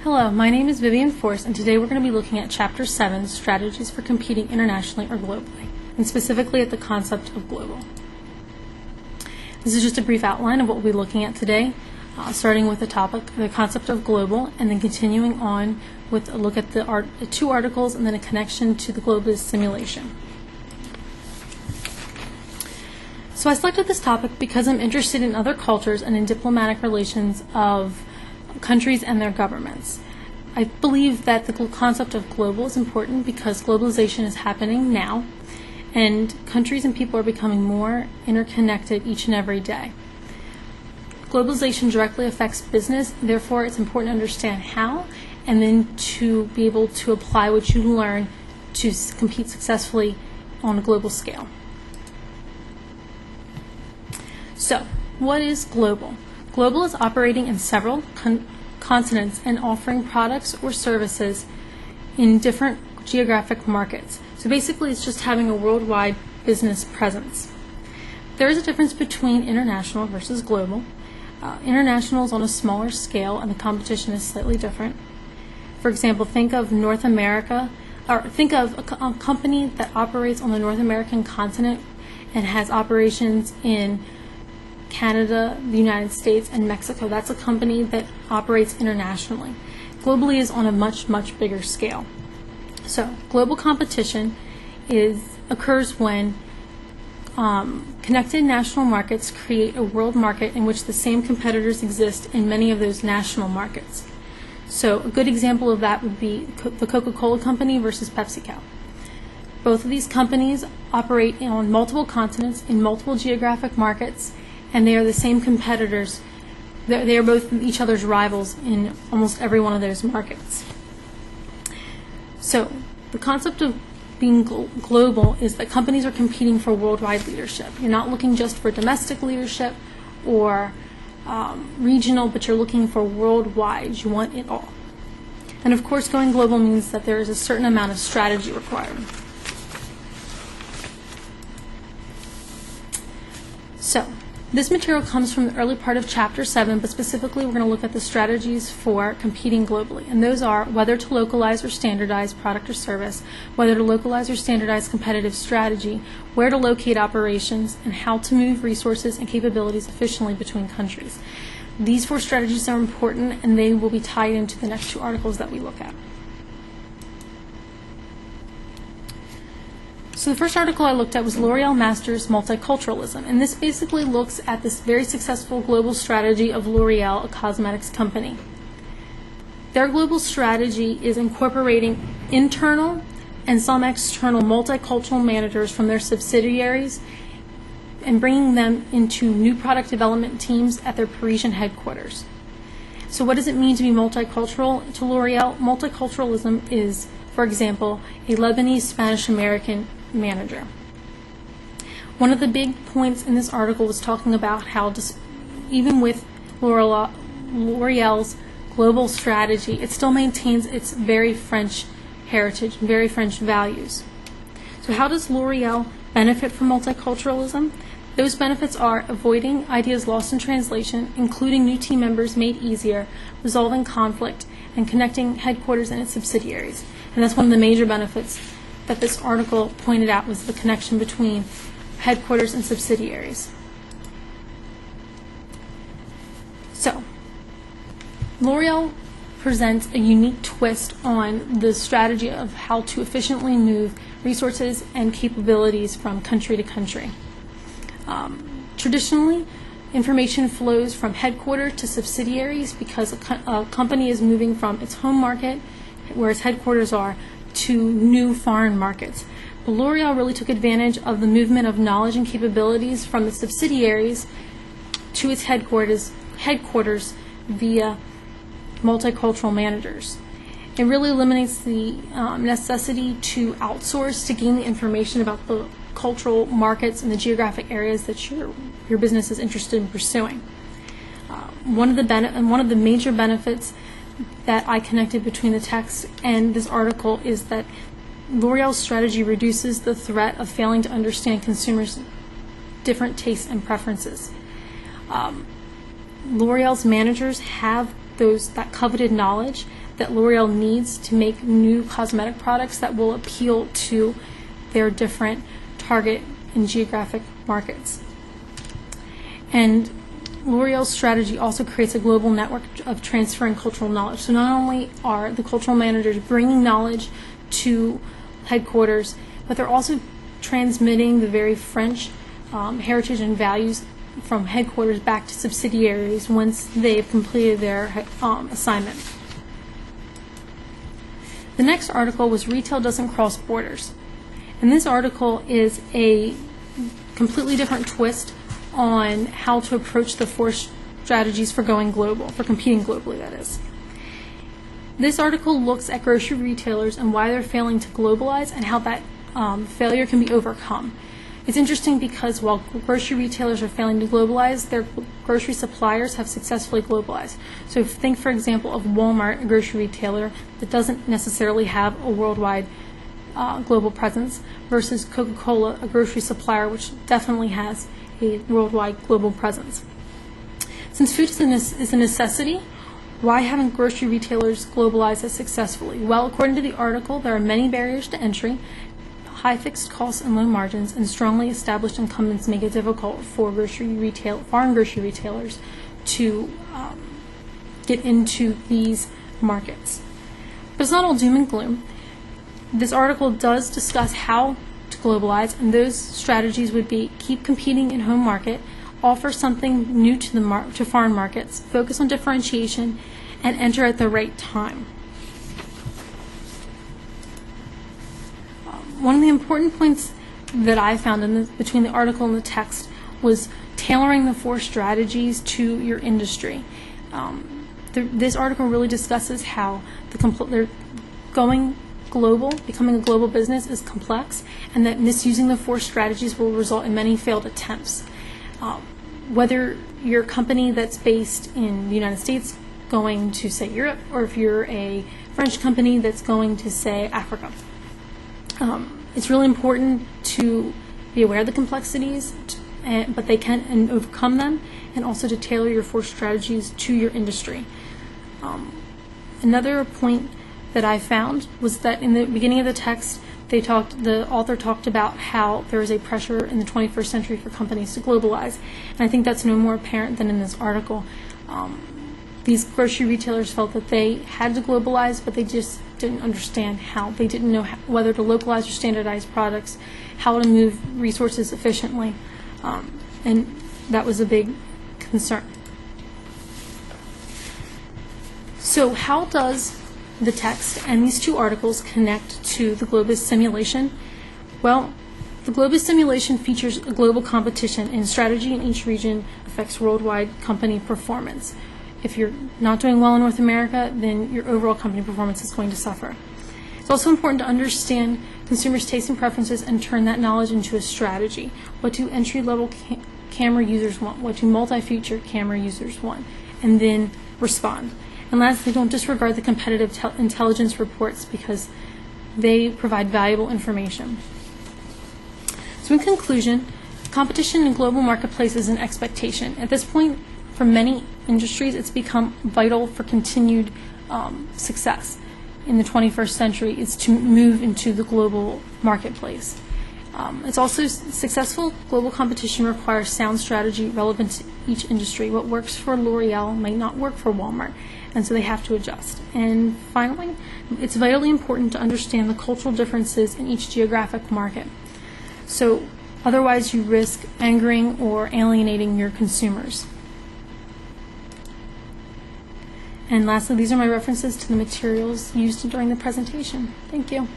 Hello, my name is Vivian Forrest, and today we're going to be looking at Chapter 7, Strategies for Competing Internationally or Globally, and specifically at the concept of global. This is just a brief outline of what we'll be looking at today, starting with the concept of global, and then continuing on with a look at the two articles and then a connection to the globalist simulation. So I selected this topic because I'm interested in other cultures and in diplomatic relations of countries and their governments. I believe that the concept of global is important because globalization is happening now, and countries and people are becoming more interconnected each and every day. Globalization directly affects business, therefore it's important to understand how, and then to be able to apply what you learn to compete successfully on a global scale. So, what is global? Global is operating in several continents and offering products or services in different geographic markets. So basically it's just having a worldwide business presence. There is a difference between international versus global. International is on a smaller scale and the competition is slightly different. For example, think of North America, or think of a company that operates on the North American continent and has operations in Canada, the United States, and Mexico. That's a company that operates internationally. Globally is on a much, much bigger scale. So global competition occurs when connected national markets create a world market in which the same competitors exist in many of those national markets. So a good example of that would be the Coca-Cola Company versus PepsiCo. Both of these companies operate on multiple continents in multiple geographic markets, and they are the same competitors. They are both each other's rivals in almost every one of those markets. So the concept of being global is that companies are competing for worldwide leadership. You're not looking just for domestic leadership or regional, but you're looking for worldwide. You want it all. And of course, going global means that there is a certain amount of strategy required. So, this material comes from the early part of Chapter 7, but specifically we're going to look at the strategies for competing globally. And those are whether to localize or standardize product or service, whether to localize or standardize competitive strategy, where to locate operations, and how to move resources and capabilities efficiently between countries. These four strategies are important, and they will be tied into the next two articles that we look at. So the first article I looked at was L'Oreal Masters Multiculturalism, and this basically looks at this very successful global strategy of L'Oreal, a cosmetics company. Their global strategy is incorporating internal and some external multicultural managers from their subsidiaries and bringing them into new product development teams at their Parisian headquarters. So what does it mean to be multicultural to L'Oreal? Multiculturalism is, for example, a Lebanese Spanish-American manager. One of the big points in this article was talking about how even with L'Oreal's global strategy, it still maintains its very French heritage, very French values. So how does L'Oreal benefit from multiculturalism? Those benefits are avoiding ideas lost in translation, including new team members made easier, resolving conflict, and connecting headquarters and its subsidiaries. And that's one of the major benefits that this article pointed out, was the connection between headquarters and subsidiaries. So, L'Oreal presents a unique twist on the strategy of how to efficiently move resources and capabilities from country to country. Traditionally, information flows from headquarters to subsidiaries because a company is moving from its home market, where its headquarters are, to new foreign markets. But L'Oreal really took advantage of the movement of knowledge and capabilities from the subsidiaries to its headquarters via multicultural managers. It really eliminates the necessity to outsource to gain the information about the cultural markets and the geographic areas that your business is interested in pursuing. One of the major benefits that I connected between the text and this article is that L'Oreal's strategy reduces the threat of failing to understand consumers' different tastes and preferences. L'Oreal's managers have that coveted knowledge that L'Oreal needs to make new cosmetic products that will appeal to their different target and geographic markets. And L'Oreal's strategy also creates a global network of transferring cultural knowledge. So not only are the cultural managers bringing knowledge to headquarters, but they're also transmitting the very French heritage and values from headquarters back to subsidiaries once they've completed their assignment. The next article was Retail Doesn't Cross Borders. And this article is a completely different twist on how to approach the four strategies for going global, for competing globally, that is. This article looks at grocery retailers and why they're failing to globalize and how that failure can be overcome. It's interesting because while grocery retailers are failing to globalize, their grocery suppliers have successfully globalized. So think, for example, of Walmart, a grocery retailer that doesn't necessarily have a worldwide global presence, versus Coca-Cola, a grocery supplier which definitely has a worldwide global presence. Since food is a necessity, why haven't grocery retailers globalized as successfully? Well, according to the article, there are many barriers to entry. High fixed costs and low margins and strongly established incumbents make it difficult for foreign grocery retailers to get into these markets. But it's not all doom and gloom. This article does discuss how to globalize, and those strategies would be keep competing in home market, offer something new to foreign markets, focus on differentiation, and enter at the right time. One of the important points that I found between the article and the text was tailoring the four strategies to your industry. This article really discusses how they're going global, becoming a global business is complex, and that misusing the four strategies will result in many failed attempts. Whether you're a company that's based in the United States going to, say, Europe, or if you're a French company that's going to, say, Africa. It's really important to be aware of the complexities, but they can overcome them, and also to tailor your four strategies to your industry. Another point that I found was that in the beginning of the text, the author talked about how there is a pressure in the 21st century for companies to globalize, and I think that's no more apparent than in this article. These grocery retailers felt that they had to globalize, but they just didn't understand how. They didn't know whether to localize or standardize products, how to move resources efficiently, and that was a big concern. So how does the text and these two articles connect to the Globus simulation? Well, the Globus simulation features a global competition, and strategy in each region affects worldwide company performance. If you're not doing well in North America, then your overall company performance is going to suffer. It's also important to understand consumers' tastes and preferences and turn that knowledge into a strategy. What do entry-level camera users want? What do multi-feature camera users want? And then respond. And lastly, don't disregard the competitive intelligence reports because they provide valuable information. So in conclusion, competition in global marketplace is an expectation. At this point, for many industries, it's become vital for continued success in the 21st century is to move into the global marketplace. It's also successful global competition requires sound strategy relevant to each industry. What works for L'Oreal might not work for Walmart, and so they have to adjust. And finally, it's vitally important to understand the cultural differences in each geographic market. So otherwise you risk angering or alienating your consumers. And lastly, these are my references to the materials used during the presentation. Thank you.